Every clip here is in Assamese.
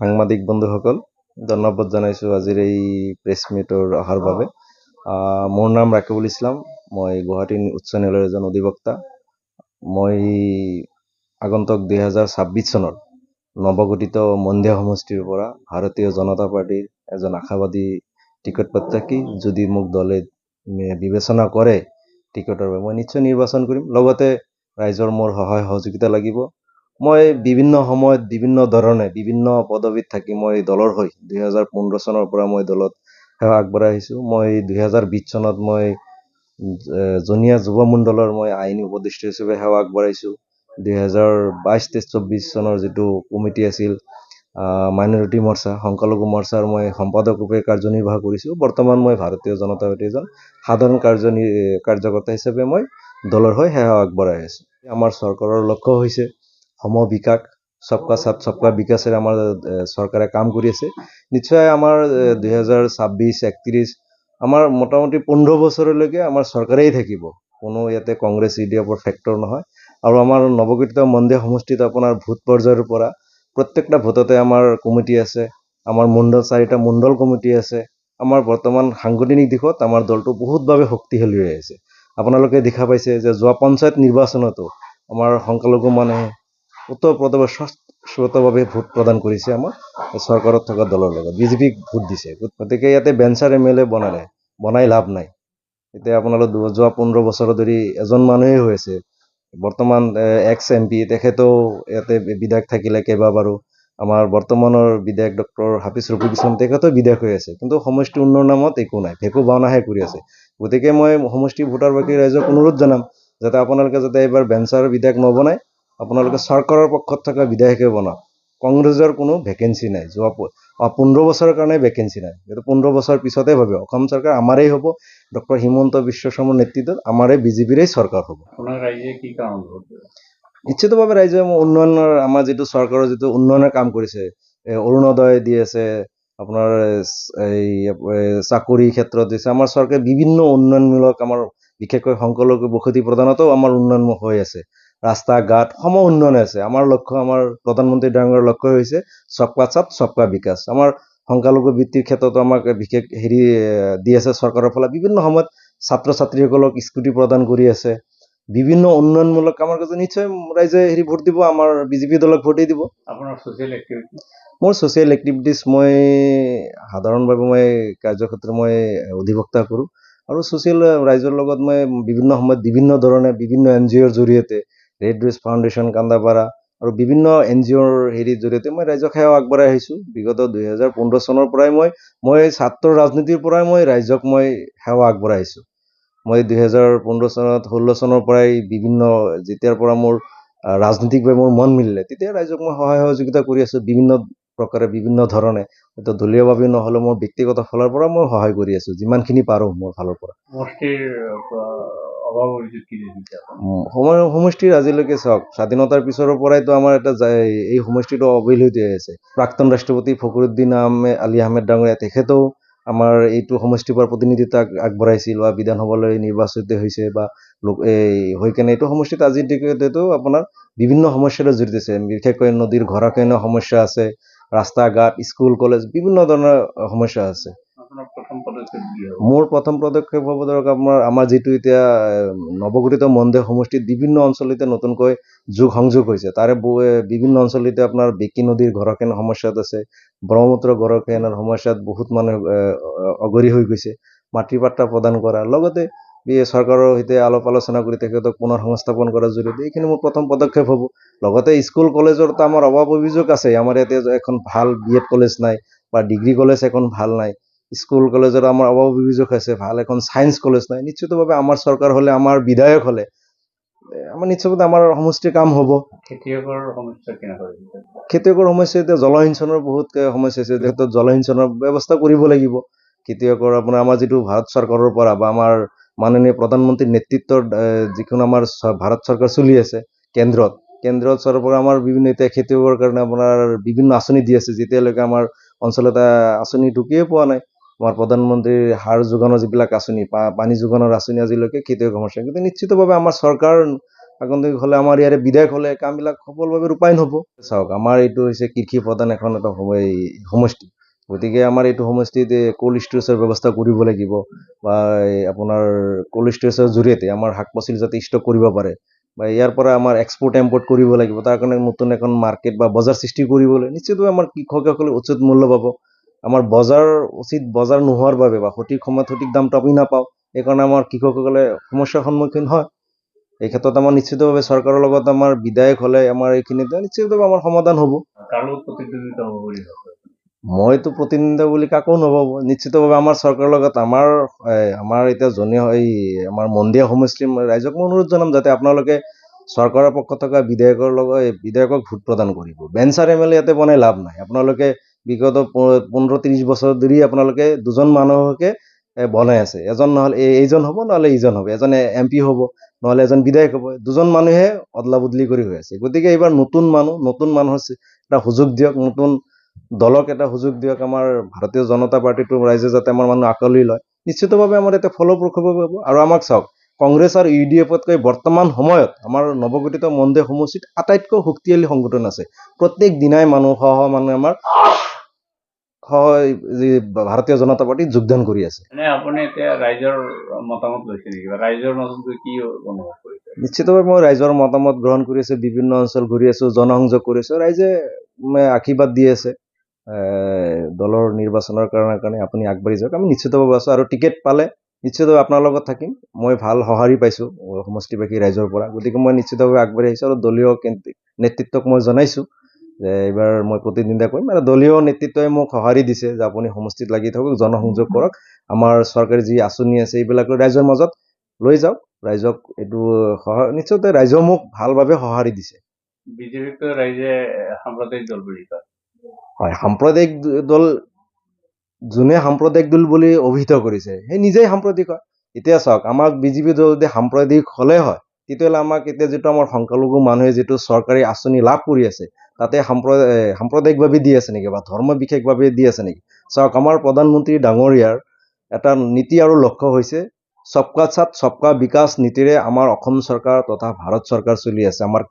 সাংবাদিক বন্ধুসকল, ধন্যবাদ জনাইছোঁ আজিৰ এই প্ৰেছ মিটৰ অহাৰ বাবে। মোৰ নাম ৰাকিবুল ইছলাম। মই গুৱাহাটী উচ্চ ন্যায়ালয়ৰ এজন অধিবক্তা। মই আগন্তুক 2026 চনৰ নৱগঠিত মন্দিয়া সমষ্টিৰ পৰা ভাৰতীয় জনতা পাৰ্টীৰ এজন আশাবাদী টিকট প্ৰত্যাশী। যদি মোক দলে বিবেচনা কৰে টিকটৰ বাবে, মই নিশ্চয় নিৰ্বাচন কৰিম। লগতে ৰাইজৰ মোৰ সহায় সহযোগিতা লাগিব। মই বিভিন্ন সময়ত বিভিন্ন ধৰণে বিভিন্ন পদবীত থাকি মই দলৰ হৈ 2015 চনৰ পৰা মই দলত সেৱা আগবঢ়াই আহিছোঁ। মই 2020 চনত মই জনীয়া যুৱ মণ্ডলৰ মই আইনী উপদেষ্টা হিচাপে সেৱা আগবঢ়াইছোঁ। 2022-23-24 চনৰ যিটো কমিটি আছিল মাইনৰিটি মৰ্চা, সংখ্যালঘু মৰ্চাৰ মই সম্পাদক ৰূপে কাৰ্যনিৰ্বাহ কৰিছোঁ। বৰ্তমান মই ভাৰতীয় জনতা পাৰ্টীৰ এজন সাধাৰণ কাৰ্যকৰ্তা হিচাপে মই দলৰ হৈ সেৱা আগবঢ়াই আছোঁ। আমাৰ চৰকাৰৰ লক্ষ্য হৈছে সম বিকাশ, সবকা সাথ সবকা বিকাশেৰে আমাৰ চৰকাৰে কাম কৰি আছে। নিশ্চয় আমাৰ 2026-31 আমাৰ মোটামুটি 15 বছৰলৈকে আমাৰ চৰকাৰেই থাকিব। কোনো ইয়াতে কংগ্ৰেছ ইডিএফৰ ফেক্টৰ নহয়। আৰু আমাৰ নৱগঠিত মন্দিয়া সমষ্টিত আপোনাৰ ভোট পৰ্যায়ৰ পৰা প্ৰত্যেকটা ভোটতে আমাৰ কমিটি আছে। আমাৰ 4টা মণ্ডল কমিটি আছে। আমাৰ বৰ্তমান সাংগঠনিক দিশত আমাৰ দলটো বহুতভাৱে শক্তিশালী হৈ আছে। আপোনালোকে দেখা পাইছে যে যোৱা পঞ্চায়ত নিৰ্বাচনতো আমাৰ সংখ্যালঘু মানুহে ওতঃপ্ৰোতভাৱে স্বতঃস্ফূৰ্তভাৱে ভোট প্ৰদান কৰিছে আমাৰ চৰকাৰত থকা দলৰ লগত, বিজেপিক ভোট দিছে। গতিকে ইয়াতে বেঞ্চাৰ MLA বনাই লাভ নাই। এতিয়া আপোনালোক যোৱা 15 বছৰ ধৰি এজন মানুহেই হৈ আছে। বৰ্তমান এক্স MP তেখেতেও ইয়াতে বিধায়ক থাকিলে কেইবাবাৰো। আমাৰ বৰ্তমানৰ বিধায়ক ডক্টৰ হাফিজ ৰফিক ইছলাম তেখেতেও বিধায়ক হৈ আছে, কিন্তু সমষ্টি উন্নয়নৰ নামত একো নাই, ভেকু ভাওনাহে কৰি আছে। গতিকে মই সমষ্টি ভোটাৰবাসী ৰাইজক অনুৰোধ জনাম যাতে আপোনালোকে যাতে এইবাৰ বেঞ্চাৰ বিধায়ক নবনায়, আপোনালোকে চৰকাৰৰ পক্ষত থকা বিধায়কে বনাওক। কংগ্ৰেছৰ কোনো ভেকেঞ্চি নাই। যোৱা 15 বছৰৰ কাৰণে ভেকেঞ্চি নাই। এইটো 15 বছৰ পিছতে ভাবে অসম চৰকাৰ আমাৰেই হ'ব, ডক্টৰ হিমন্ত বিশ্ব শৰ্মাৰ নেতৃত্বত আমাৰে বিজেপিৰেই চৰকাৰ হ'ব। নিশ্চিতভাৱে ৰাইজে উন্নয়নৰ আমাৰ যিটো চৰকাৰৰ যিটো উন্নয়নৰ কাম কৰিছে, অৰুণোদয় দি আছে, আপোনাৰ এই চাকৰি ক্ষেত্ৰত দিছে। আমাৰ চৰকাৰে বিভিন্ন উন্নয়নমূলক আমাৰ বিশেষকৈ সংখ্যালঘু বসতি প্ৰদানতো আমাৰ উন্নয়ন হৈ আছে। ৰাস্তা ঘাট সম উন্নয়ন আছে। আমাৰ লক্ষ্য, আমাৰ প্ৰধানমন্ত্ৰী ডাঙৰীয়াৰ লক্ষ্য হৈছে সবকা সাথ সবকা বিকাশ। আমাৰ সংখ্যালঘু বৃত্তিৰ ক্ষেত্ৰতো আমাক বিশেষ দি আছে চৰকাৰৰ ফালে। বিভিন্ন সময়ত ছাত্ৰ ছাত্ৰীসকলক স্কুটি প্ৰদান কৰি আছে। বিভিন্ন উন্নয়নমূলক কামৰ কাৰণে নিশ্চয় ৰাইজে ভোট দিব, আমাৰ বিজেপি দলক ভোটেই দিব। মোৰ ছ'চিয়েল এক্টিভিটিছ মই সাধাৰণভাৱে মই কাৰ্যক্ষেত্ৰত মই অধিবক্তা কৰোঁ। আৰু ছ'চিয়েল ৰাইজৰ লগত মই বিভিন্ন সময়ত বিভিন্ন ধৰণে বিভিন্ন NGOৰ জৰিয়তে, ৰেড ৰেছ ফাউণ্ডেশ্যন কান্দাপাৰা আৰু বিভিন্ন NGOৰ জৰিয়তে মই ৰাইজক সেৱা আগবঢ়াই আহিছোঁ। বিগত 2015 চনৰ পৰাই মই ছাত্ৰ ৰাজনীতিৰ পৰাই মই ৰাইজক মই সেৱা আগবঢ়াই আহিছোঁ। মই 2015 চনত 16 চনৰ পৰাই যেতিয়াৰ পৰা মোৰ ৰাজনৈতিকভাৱে মোৰ মন মিলিলে, তেতিয়া ৰাইজক মই সহায় সহযোগিতা কৰি আছোঁ বিভিন্ন প্ৰকাৰে, বিভিন্ন ধৰণে। হয়তো দলীয়ভাৱে নহ'লেও মোৰ ব্যক্তিগত ফালৰ পৰা মই সহায় কৰি আছোঁ যিমানখিনি পাৰোঁ মোৰ ফালৰ পৰা। সমষ্টিৰ আজিলৈকে চাওক, স্বাধীনতাৰ পিছৰ পৰাইতো আমাৰ এই সমষ্টিটো অৱহেলিত হৈ আছে। প্ৰাক্তন ৰাষ্ট্ৰপতি ফখৰুদ্দিন আলী আহমেদ ডাঙৰীয়া তেখেতেও আমাৰ এইটো সমষ্টিৰ পৰা প্ৰতিনিধিত্ব আগবঢ়াইছিল বা বিধানসভালৈ নিৰ্বাচিত হৈছে বা হৈ কেনে এইটো সমষ্টিত আজিৰ দিনতো আপোনাৰ বিভিন্ন সমস্যাৰ জড়িত আছে। বিশেষকৈ নদীৰ গৰাখহনীয়া সমস্যা আছে, ৰাস্তা ঘাট, স্কুল কলেজ, বিভিন্ন ধৰণৰ সমস্যা আছে। মোৰ প্ৰথম পদক্ষেপ হ'ব ধৰক আমাৰ যিটো এতিয়া নৱগঠিত মন্দিৰ সমষ্টিত বিভিন্ন অঞ্চল এতিয়া নতুনকৈ সংযোগ হৈছে। তাৰে বিভিন্ন অঞ্চল এতিয়া আপোনাৰ বেঁকী নদীৰ গৰাখহনীয়া সমস্যাত আছে, ব্ৰহ্মপুত্ৰ গৰাখহনীয়াৰ সমস্যাত বহুত মানুহ অগৰী হৈ গৈছে। মাটিৰ পাট্টা প্ৰদান কৰা, লগতে চৰকাৰৰ সৈতে আলাপ আলোচনা কৰি তেখেতক পুনৰ সংস্থাপন কৰাৰ জৰিয়তে এইখিনি মোৰ প্ৰথম পদক্ষেপ হ'ব। লগতে স্কুল কলেজৰতো আমাৰ অভাৱ অভিযোগ আছে। আমাৰ ইয়াতে এখন ভাল BEd কলেজ নাই বা ডিগ্ৰী কলেজ এখন ভাল নাই। স্কুল কলেজৰ আমাৰ অভাৱ অভিযোগ আছে, ভাল এখন ছায়েন্স কলেজ নাই। নিশ্চিতভাৱে আমাৰ চৰকাৰ হ'লে, আমাৰ বিধায়ক হ'লে আমাৰ নিশ্চিতভাৱে আমাৰ সমষ্টিৰ কাম হ'ব। খেতিয়কৰ সমস্যা এতিয়া জলসিঞ্চনৰ বহুত সমস্যা আছে। যিহেতু জলসিঞ্চনৰ ব্যৱস্থা কৰিব লাগিব। খেতিয়কৰ আপোনাৰ আমাৰ যিটো ভাৰত চৰকাৰৰ পৰা বা আমাৰ মাননীয় প্ৰধানমন্ত্ৰীৰ নেতৃত্বত যিখন আমাৰ ভাৰত চৰকাৰ চলি আছে কেন্দ্ৰত চৰকাৰৰ পৰা আমাৰ বিভিন্ন এতিয়া খেতিয়কৰ কাৰণে আপোনাৰ বিভিন্ন আঁচনি দি আছে। যেতিয়ালৈকে আমাৰ অঞ্চলত আঁচনি ঢুকিয়ে পোৱা নাই। আমাৰ প্ৰধানমন্ত্ৰীৰ সাৰ যোগানৰ যিবিলাক আঁচনি, পানী যোগানৰ আঁচনি আজিলৈকে খেতিয়কৰ সমস্যা। কিন্তু নিশ্চিতভাৱে আমাৰ চৰকাৰ আগন্তুক হ'লে আমাৰ ইয়াৰে বিধায়ক হ'লে কামবিলাক সফলভাৱে ৰূপায়ণ হ'ব। চাওক, আমাৰ এইটো হৈছে কৃষি প্ৰধান এখন এটা সমষ্টি। গতিকে আমাৰ এইটো সমষ্টিত কোল্ড ষ্টৰেজৰ ব্যৱস্থা কৰিব লাগিব, বা আপোনাৰ কোল্ড ষ্টৰেজৰ জৰিয়তে আমাৰ শাক পাচলি যাতে ষ্টক কৰিব পাৰে, বা ইয়াৰ পৰা আমাৰ এক্সপৰ্ট ইম্পৰ্ট কৰিব লাগিব। তাৰ কাৰণে নতুন এখন মাৰ্কেট বা বজাৰ সৃষ্টি কৰিবলৈ নিশ্চিতভাৱে আমাৰ কৃষকসকলে উচিত মূল্য পাব। আমাৰ উচিত বজাৰ নোহোৱাৰ বাবে বা সঠিক সময়ত সঠিক দামটো আমি নাপাওঁ, সেইকাৰণে আমাৰ কৃষকসকলে সমস্যাৰ সন্মুখীন হয়। এই ক্ষেত্ৰত আমাৰ নিশ্চিতভাৱে চৰকাৰৰ লগত আমাৰ বিধায়ক হ'লে আমাৰ এইখিনিতে নিশ্চিতভাৱে আমাৰ সমাধান হ'ব। মইতো প্ৰতিনিধিত্ব বুলি কাকো নভাবো। নিশ্চিতভাৱে আমাৰ চৰকাৰৰ লগত আমাৰ এতিয়া আমাৰ মন্দিয়া সমষ্টিৰ ৰাইজক মই অনুৰোধ জনাম যাতে আপোনালোকে চৰকাৰৰ পক্ষত থকা বিধায়কক ভোট প্ৰদান কৰিব। বেঞ্চাৰ MLA ইয়াতে বনাই লাভ নাই। আপোনালোকে বিগত 15-30 বছৰ ধৰি আপোনালোকে দুজন মানুহকে বনাই আছে। এজন নহ'লে এইজন হ'ব, নহ'লে ইজন হ'ব। এজন MP হ'ব, নহ'লে এজন বিধায়ক হ'ব। দুজন মানুহে অদলা বদলি কৰি হৈ আছে। গতিকে এইবাৰ নতুন মানুহ এটা সুযোগ দিয়ক, নতুন দলক এটা সুযোগ দিয়ক। আমাৰ ভাৰতীয় জনতা পাৰ্টিটো ৰাইজে যাতে আমাৰ মানুহ আঁকোৱালি লয়, নিশ্চিতভাৱে আমাৰ এতিয়া ফলপ্ৰসূ হ'ব। আৰু আমাক চাওক, কংগ্ৰেছ আৰু UDF-তকৈ বৰ্তমান সময়ত আমাৰ নৱগঠিত মন্দিৰ সমষ্টিত আটাইতকৈ শক্তিশালী সংগঠন আছে। প্ৰত্যেক দিনাই মানুহ আমাৰ ভাৰতীয় জনতা পাৰ্টিত যোগদান কৰি আছে। আপুনি এতিয়া ৰাইজৰ মতামত লৈছে নেকি, বা ৰাইজৰ মাজত কি অনুভৱ কৰিছে? নিশ্চিতভাৱে মই ৰাইজৰ মতামত গ্ৰহণ কৰি আছো, বিভিন্ন অঞ্চল ঘূৰি আছো, জনসংযোগ কৰিছো। ৰাইজে আশীৰ্বাদ দি আছে দলৰ নিৰ্বাচনৰ কাৰণে আপুনি আগবাঢ়ি যাওক। আমি নিশ্চিতভাৱে আছো, আৰু টিকেট পালে নিশ্চিতভাৱে আপোনাৰ লগত থাকিম। মই ভাল সঁহাৰি পাইছো সমষ্টিবাসী ৰাইজৰ পৰা। গতিকে মই নিশ্চিতভাৱে আগবাঢ়ি আহিছো, আৰু দলীয় নেতৃত্বক মই জনাইছো যে এইবাৰ মই প্ৰতিদ্বন্দ্বিতা কৰিম। আৰু দলীয় নেতৃত্বই মোক সঁহাৰি দিছে যে আপুনি সমষ্টিত লাগি থাকক, জনসংযোগ কৰক, আমাৰ চৰকাৰী যি আঁচনি আছে এইবিলাক ৰাইজৰ মাজত লৈ যাওক। ৰাইজক এইটো নিশ্চয়তে ৰাইজেও মোক ভালভাৱে সঁহাৰি দিছে। বিজেপিক ৰাইজে সাম্প্ৰদায়িক দল বুলি কয়। হয়, সাম্প্ৰদায়িক দল, যোনে সাম্প্ৰদায়িক দল বুলি অভিহিত কৰিছে সেই নিজেই সাম্প্ৰদায়িক হয়। এতিয়া চাওক, আমাক বিজেপি দল যদি সাম্প্ৰদায়িক হ'লে হয়, তেতিয়াহ'লে আমাক এতিয়া যিটো আমাৰ সংখ্যালঘু মানুহে যিটো চৰকাৰী আঁচনি লাভ কৰি আছে, তাতে সাম্প্ৰদায়িকভাৱে দি আছে নেকি, বা ধৰ্ম বিশেষভাৱে দি আছে নেকি? চাওক, আমাৰ প্ৰধানমন্ত্ৰী ডাঙৰীয়াৰ এটা নীতি আৰু লক্ষ্য হৈছে সবকা সাথ সবকা বিকাশ নীতিৰে আমাৰ অসম চৰকাৰ তথা ভাৰত চৰকাৰ চলি আছে। আমাৰ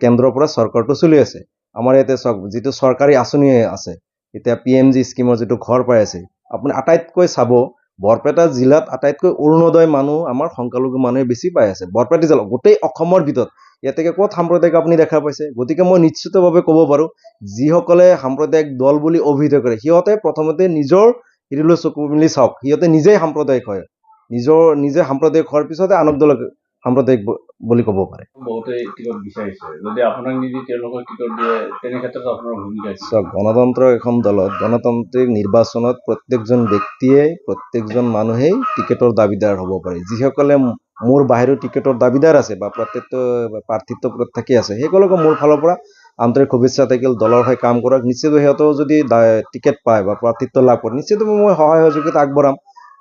কেন্দ্ৰৰ পৰা চৰকাৰটো চলি আছে। আমাৰ ইয়াতে চাওক, যিটো চৰকাৰী আঁচনি আছে, এতিয়া PMG স্কিমৰ যিটো ঘৰ পাই আছে, আপুনি আটাইতকৈ চাব, বৰপেটা জিলাত আটাইতকৈ অৰুণোদয় মানুহ আমাৰ সংখ্যালঘু মানুহে বেছি পাই আছে। বৰপেটা জিলা গোটেই অসমৰ ভিতৰত ইয়াতে ক'ত সাম্প্ৰদায়িক আপুনি দেখা পাইছে? গতিকে মই নিশ্চিতভাৱে ক'ব পাৰোঁ, যিসকলে সাম্প্ৰদায়িক দল বুলি অভিহিত কৰে সিহঁতে প্ৰথমতে নিজৰ হেৰিলৈ চকু মেলি চাওক। সিহঁতে নিজেই সাম্প্ৰদায়িক হয়, নিজে সাম্প্ৰদায়িক হোৱাৰ পিছতে আনক দলক সাম্প্ৰদায়িক বুলি ক'ব পাৰে। বহুতে টিকট বিচাৰিছে, যদি আপোনাক নিদি তেওঁলোকক টিকট দিয়ে, তেনে ক্ষেত্ৰত আপোনাৰ ভূমিকা কি? চাওক, গণতন্ত্ৰৰ এখন দলত গণতান্ত্ৰিক নিৰ্বাচনত প্ৰত্যেকজন ব্যক্তিয়ে, প্ৰত্যেকজন মানুহেই টিকেটৰ দাবীদাৰ হ'ব পাৰে। যিসকলে মোৰ বাহিৰৰ টিকেটৰ দাবীদাৰ আছে বা প্ৰাৰ্থিত্বত থাকি আছে, সেইসকলকো মোৰ ফালৰ পৰা আন্তৰিক শুভেচ্ছা থাকিল। দলৰ হৈ কাম কৰক। নিশ্চিতভাৱে সিহঁতেও যদি টিকেট পায় বা প্ৰাৰ্থিত্ব লাভ কৰে, নিশ্চিতভাৱে মই সহায় সহযোগিতা আগবঢ়াম।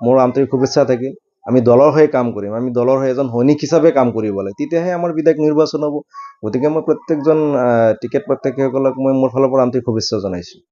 মোৰ আন্তৰিক শুভেচ্ছা থাকিল। আমি দলৰ হৈ কাম কৰিম, আমি দলৰ হৈ এজন সৈনিক হিচাপে কাম কৰিব লাগে, তেতিয়াহে আমাৰ বিধায়ক নিৰ্বাচন হ'ব। গতিকে মই প্ৰত্যেকজন টিকেট প্ৰত্যাশীসকলক মই মোৰ ফালৰ পৰা আন্তৰিক শুভেচ্ছা জনাইছোঁ।